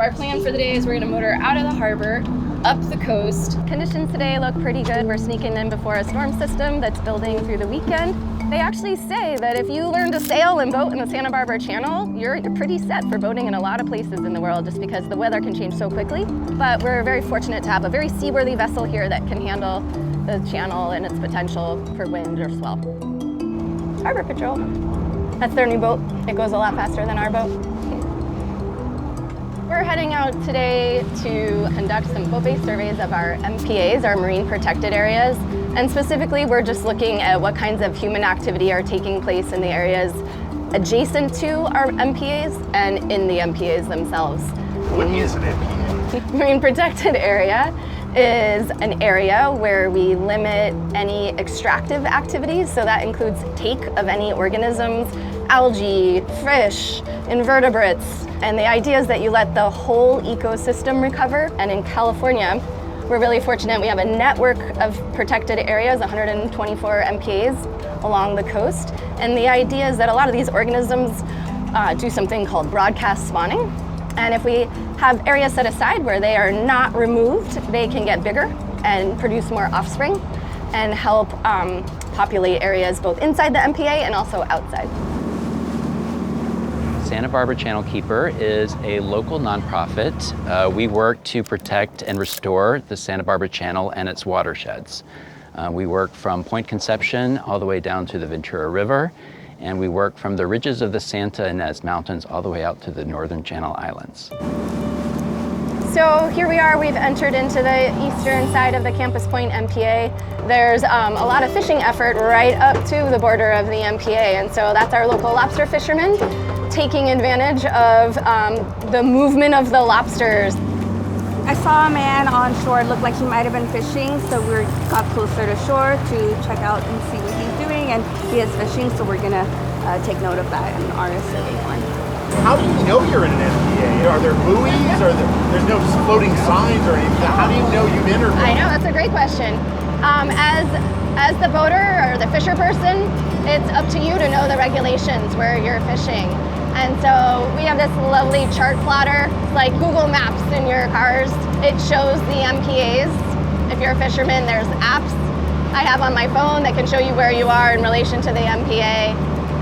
our plan for the day is we're going to motor out of the harbor, up the coast. Conditions today look pretty good. We're sneaking in before a storm system that's building through the weekend. They actually say that if you learn to sail and boat in the Santa Barbara Channel, you're pretty set for boating in a lot of places in the world just because the weather can change so quickly. But we're very fortunate to have a very seaworthy vessel here that can handle the channel and its potential for wind or swell. Harbor Patrol. That's their new boat. It goes a lot faster than our boat. We're heading out today to conduct some boat-based surveys of our MPAs, our marine protected areas. And specifically, we're just looking at what kinds of human activity are taking place in the areas adjacent to our MPAs and in the MPAs themselves. What is an MPA? Marine protected area is an area where we limit any extractive activities. So that includes take of any organisms, algae, fish, invertebrates. And the idea is that you let the whole ecosystem recover. And in California, we're really fortunate. We have a network of protected areas, 124 MPAs along the coast. And the idea is that a lot of these organisms do something called broadcast spawning. And if we have areas set aside where they are not removed, they can get bigger and produce more offspring and help populate areas both inside the MPA and also outside. Santa Barbara Channel Keeper is a local nonprofit. We work to protect and restore the Santa Barbara Channel and its watersheds. We work from Point Conception all the way down to the Ventura River, and we work from the ridges of the Santa Ynez Mountains all the way out to the northern Channel Islands. So here we are, we've entered into the eastern side of the Campus Point MPA. There's a lot of fishing effort right up to the border of the MPA, and so that's our local lobster fishermen taking advantage of the movement of the lobsters. I saw a man on shore, it looked like he might have been fishing, so we got closer to shore to check out and see what he's doing, and he is fishing, so we're gonna take note of that in our survey one. How do you know you're in an MPA? Are there buoys? There's no floating signs or anything? How do you know you've entered? I know, that's a great question. As the boater or the fisher person, it's up to you to know the regulations where you're fishing. And so we have this lovely chart plotter, like Google Maps in your cars. It shows the MPAs. If you're a fisherman, there's apps I have on my phone that can show you where you are in relation to the MPA,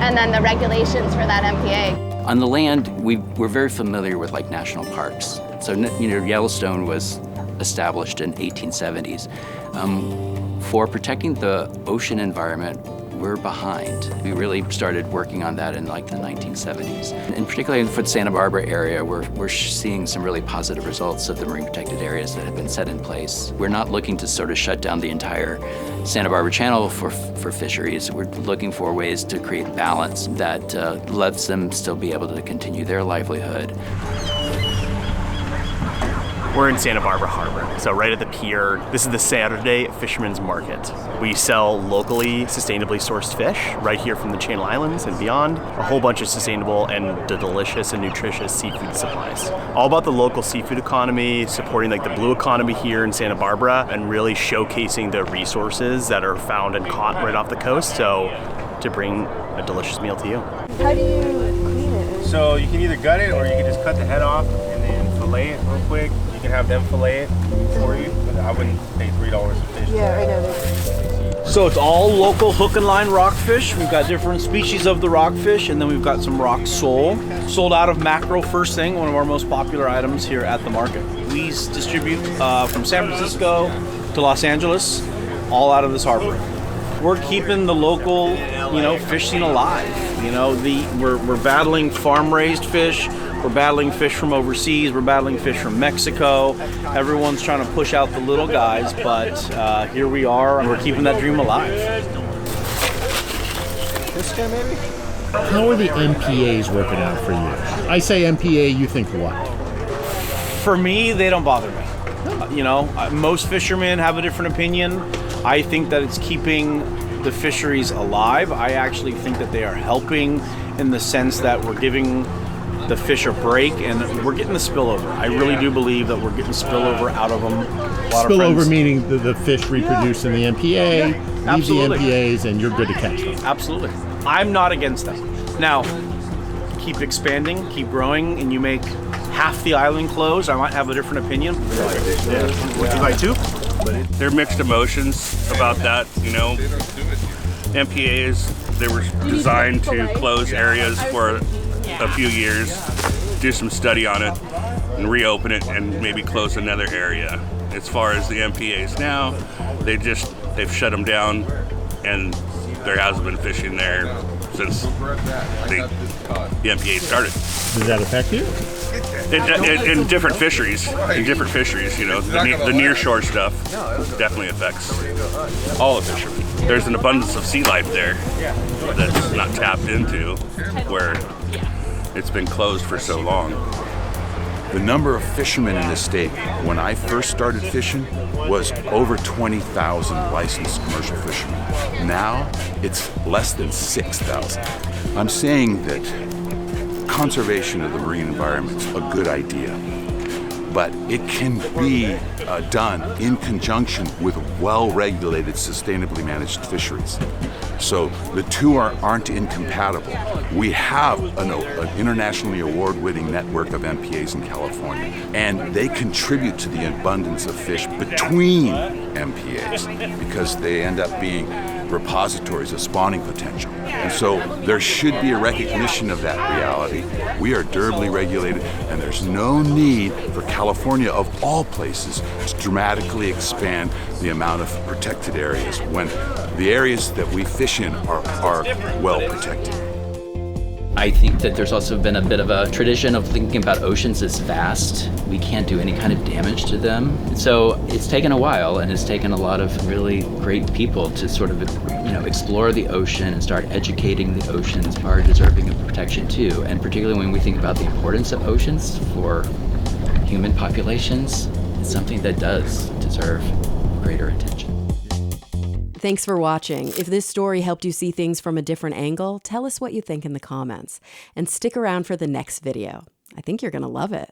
and then the regulations for that MPA. On the land, we're very familiar with like national parks. So, Yellowstone was established in 1870s. For protecting the ocean environment, we're behind. We really started working on that in like the 1970s. And particularly for the Santa Barbara area, we're seeing some really positive results of the marine protected areas that have been set in place. We're not looking to sort of shut down the entire Santa Barbara Channel for fisheries. We're looking for ways to create balance that lets them still be able to continue their livelihood. We're in Santa Barbara Harbor, so right at the pier. This is the Saturday Fisherman's Market. We sell locally, sustainably sourced fish right here from the Channel Islands and beyond. A whole bunch of sustainable and delicious and nutritious seafood supplies. All about the local seafood economy, supporting like the blue economy here in Santa Barbara, and really showcasing the resources that are found and caught right off the coast. So to bring a delicious meal to you. How do you clean it? So you can either gut it or you can just cut the head off and then fillet it real quick. You can have them fillet it for you, but I wouldn't pay $3 a fish. Yeah, I know. So it's all local hook and line rockfish. We've got different species of the rockfish, and then we've got some rock sole. Sold out of mackerel first thing, one of our most popular items here at the market. We distribute from San Francisco to Los Angeles, all out of this harbor. We're keeping the local, fish scene alive. We're battling farm-raised fish. We're battling fish from overseas. We're battling fish from Mexico. Everyone's trying to push out the little guys, but here we are, and we're keeping that dream alive. This guy, maybe? How are the MPAs working out for you? I say MPA, you think what? For me, they don't bother me. Most fishermen have a different opinion. I think that it's keeping the fisheries alive. I actually think that they are helping in the sense that we're giving the fish a break and we're getting the spillover. I really do believe that we're getting spillover out of them. Spillover meaning the fish reproduce in the MPA, leave the MPAs, and you're good to catch them. Absolutely. I'm not against them. Now, keep expanding, keep growing, and you make half the island closed, I might have a different opinion. Would you like to? There are mixed emotions about that, you know. MPAs, they were designed to close areas for a few years, do some study on it, and reopen it and maybe close another area. As far as the MPAs now, they've shut them down, and there hasn't been fishing there since the MPA started. Does that affect you? In different fisheries, you know, the near shore stuff definitely affects all the fishermen. There's an abundance of sea life there that's not tapped into, where it's been closed for so long. The number of fishermen in the state when I first started fishing was over 20,000 licensed commercial fishermen. Now it's less than 6,000. I'm saying that conservation of the marine environment is a good idea, but it can be done in conjunction with well-regulated, sustainably managed fisheries. So the two aren't incompatible. We have an internationally award-winning network of MPAs in California, and they contribute to the abundance of fish between MPAs because they end up being repositories of spawning potential. And so there should be a recognition of that reality. We are durably regulated, and there's no need for California, of all places, to dramatically expand the amount of protected areas when the areas that we fish in are well protected. I think that there's also been a bit of a tradition of thinking about oceans as vast. We can't do any kind of damage to them. So it's taken a while, and it's taken a lot of really great people to sort of, you know, explore the ocean and start educating the oceans are deserving of protection too. And particularly when we think about the importance of oceans for human populations, it's something that does deserve greater attention. Thanks for watching. If this story helped you see things from a different angle, tell us what you think in the comments. And stick around for the next video. I think you're going to love it.